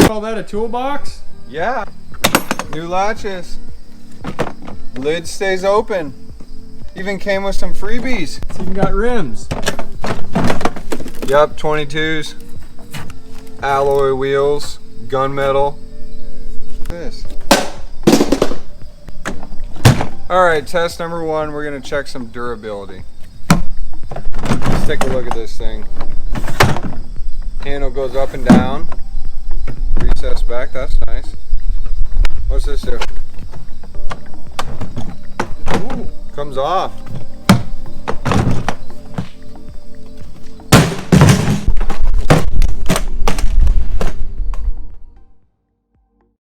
Call that a toolbox? Yeah. New latches. Lid stays open. Even came with some freebies. It's even got rims. Yup, 22s. Alloy wheels. Gunmetal. This. Alright, test number 1. We're going to check some durability. Let's take a look at this thing. Handle goes up and down. Recess back, that's nice. What's this do? Ooh, comes off.